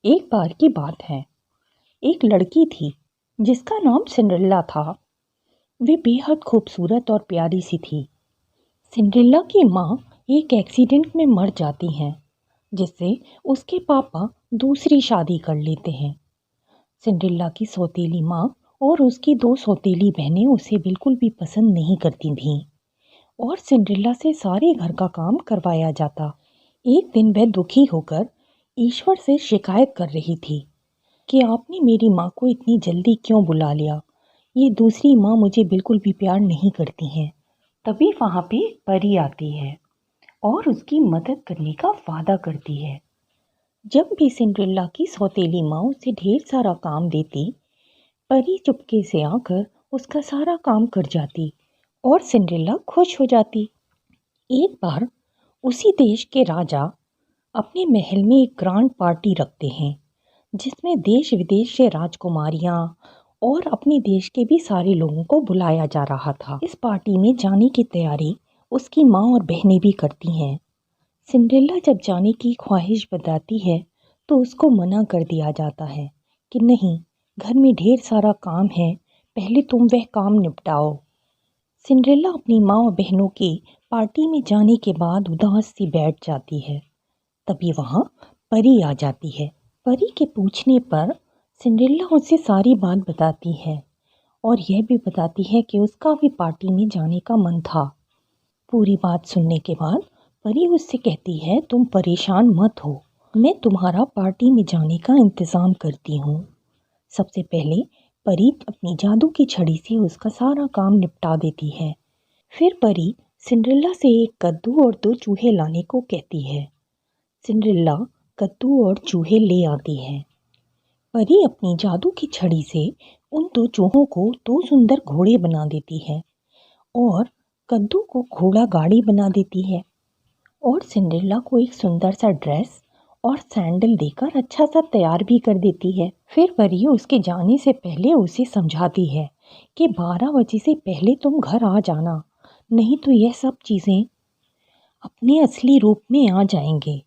एक बार की बात है। एक लड़की थी जिसका नाम सिंड्रेला था। वे बेहद खूबसूरत और प्यारी सी थी। सिंड्रेला की माँ एक एक्सीडेंट में मर जाती हैं, जिससे उसके पापा दूसरी शादी कर लेते हैं। सिंड्रेला की सौतेली माँ और उसकी दो सौतेली बहनें उसे बिल्कुल भी पसंद नहीं करती थीं और सिंड्रेला से सारे घर का काम करवाया जाता। एक दिन वह दुखी होकर ईश्वर से शिकायत कर रही थी कि आपने मेरी माँ को इतनी जल्दी क्यों बुला लिया। ये दूसरी माँ मुझे बिल्कुल भी प्यार नहीं करती हैं। तभी वहाँ पे परी आती है और उसकी मदद करने का वादा करती है। जब भी सिंड्रेला की सौतेली माँ उसे ढेर सारा काम देती, परी चुपके से आकर उसका सारा काम कर जाती और सिंड्रेला खुश हो जाती। एक बार उसी देश के राजा अपने महल में एक ग्रांड पार्टी रखते हैं, जिसमें देश विदेश से राजकुमारियां और अपने देश के भी सारे लोगों को बुलाया जा रहा था। इस पार्टी में जाने की तैयारी उसकी माँ और बहनें भी करती हैं। सिंड्रेला जब जाने की ख्वाहिश बताती है तो उसको मना कर दिया जाता है कि नहीं, घर में ढेर सारा काम है, पहले तुम वह काम निपटाओ। सिंड्रेला अपनी माँ और बहनों की पार्टी में जाने के बाद उदास सी बैठ जाती है। तभी वहाँ परी आ जाती है। परी के पूछने पर सिंड्रेला उसे सारी बात बताती है और यह भी बताती है कि उसका भी पार्टी में जाने का मन था। पूरी बात सुनने के बाद परी उससे कहती है, तुम परेशान मत हो, मैं तुम्हारा पार्टी में जाने का इंतज़ाम करती हूँ। सबसे पहले परी अपनी जादू की छड़ी से उसका सारा काम निपटा देती है। फिर परी सिंड्रेला से एक कद्दू और दो चूहे लाने को कहती है। सिंड्रेला कद्दू और चूहे ले आती है। परी अपनी जादू की छड़ी से उन दो चूहों को दो सुंदर घोड़े बना देती है और कद्दू को घोड़ा गाड़ी बना देती है और सिंड्रेला को एक सुंदर सा ड्रेस और सैंडल देकर अच्छा सा तैयार भी कर देती है। फिर परी उसके जाने से पहले उसे समझाती है कि 12 बजे से पहले तुम घर आ जाना, नहीं तो यह सब चीज़ें अपने असली रूप में आ जाएंगे।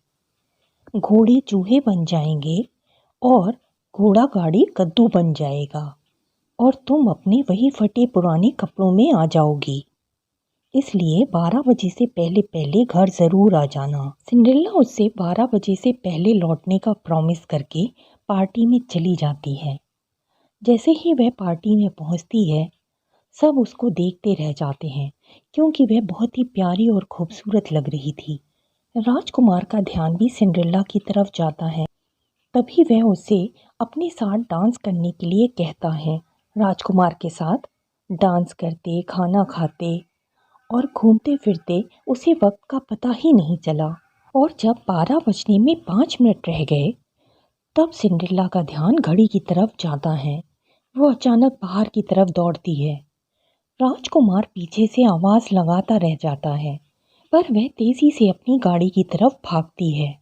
घोड़े चूहे बन जाएंगे और घोड़ा गाड़ी कद्दू बन जाएगा और तुम अपने वही फटे पुराने कपड़ों में आ जाओगी। इसलिए 12 बजे से पहले पहले घर ज़रूर आ जाना। सिंड्रेला उससे 12 बजे से पहले लौटने का प्रॉमिस करके पार्टी में चली जाती है। जैसे ही वह पार्टी में पहुंचती है, सब उसको देखते रह जाते हैं क्योंकि वह बहुत ही प्यारी और खूबसूरत लग रही थी। राजकुमार का ध्यान भी सिंड्रेला की तरफ जाता है। तभी वह उसे अपने साथ डांस करने के लिए कहता है। राजकुमार के साथ डांस करते, खाना खाते और घूमते फिरते उसे वक्त का पता ही नहीं चला। और जब 12 बजने में 5 मिनट रह गए, तब सिंड्रेला का ध्यान घड़ी की तरफ जाता है। वो अचानक बाहर की तरफ दौड़ती है। राजकुमार पीछे से आवाज़ लगाता रह जाता है, पर वह तेज़ी से अपनी गाड़ी की तरफ भागती है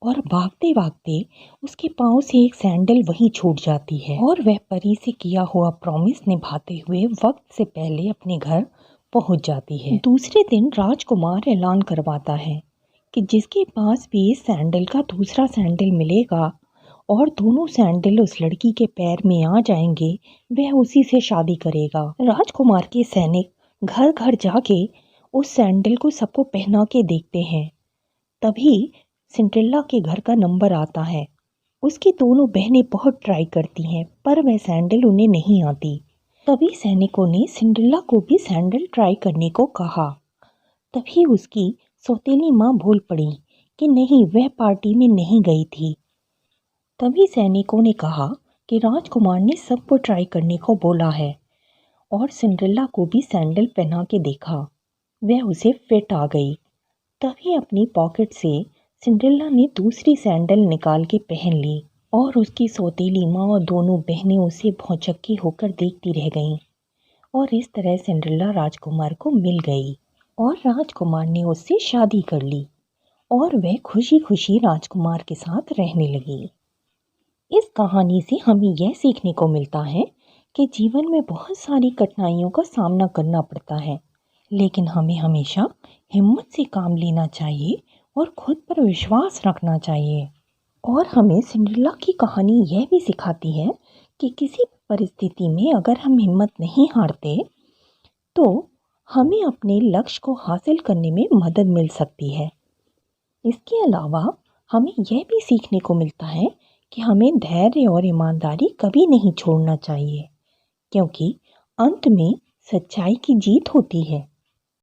और भागते भागते उसके पाँव से एक सैंडल वहीं छूट जाती है और वह परी से किया हुआ प्रॉमिस निभाते हुए वक्त से पहले अपने घर पहुंच जाती है। दूसरे दिन राजकुमार ऐलान करवाता है कि जिसके पास भी इस सैंडल का दूसरा सैंडल मिलेगा और दोनों सैंडल उस लड़की के पैर में आ जाएंगे, वह उसी से शादी करेगा। राजकुमार के सैनिक घर घर जाके उस सैंडल को सबको पहना के देखते हैं। तभी सिंड्रेला के घर का नंबर आता है। उसकी दोनों बहनें बहुत ट्राई करती हैं, पर वह सैंडल उन्हें नहीं आती। तभी सैनिकों ने सिंड्रेला को भी सैंडल ट्राई करने को कहा। तभी उसकी सौतेली माँ भूल पड़ी कि नहीं, वह पार्टी में नहीं गई थी। तभी सैनिकों ने कहा कि राजकुमार ने सबको ट्राई करने को बोला है और सिंड्रेला को भी सैंडल पहना के देखा। वह उसे फिट आ गई। तभी अपनी पॉकेट से सिंड्रेला ने दूसरी सैंडल निकाल के पहन ली और उसकी सौतेली माँ और दोनों बहनें उसे भौचक्की होकर देखती रह गईं। और इस तरह सिंड्रेला राजकुमार को मिल गई और राजकुमार ने उससे शादी कर ली और वह खुशी खुशी राजकुमार के साथ रहने लगी। इस कहानी से हमें यह सीखने को मिलता है कि जीवन में बहुत सारी कठिनाइयों का सामना करना पड़ता है, लेकिन हमें हमेशा हिम्मत से काम लेना चाहिए और खुद पर विश्वास रखना चाहिए। और हमें सिंड्रेला की कहानी यह भी सिखाती है कि किसी परिस्थिति में अगर हम हिम्मत नहीं हारते तो हमें अपने लक्ष्य को हासिल करने में मदद मिल सकती है। इसके अलावा हमें यह भी सीखने को मिलता है कि हमें धैर्य और ईमानदारी कभी नहीं छोड़ना चाहिए, क्योंकि अंत में सच्चाई की जीत होती है।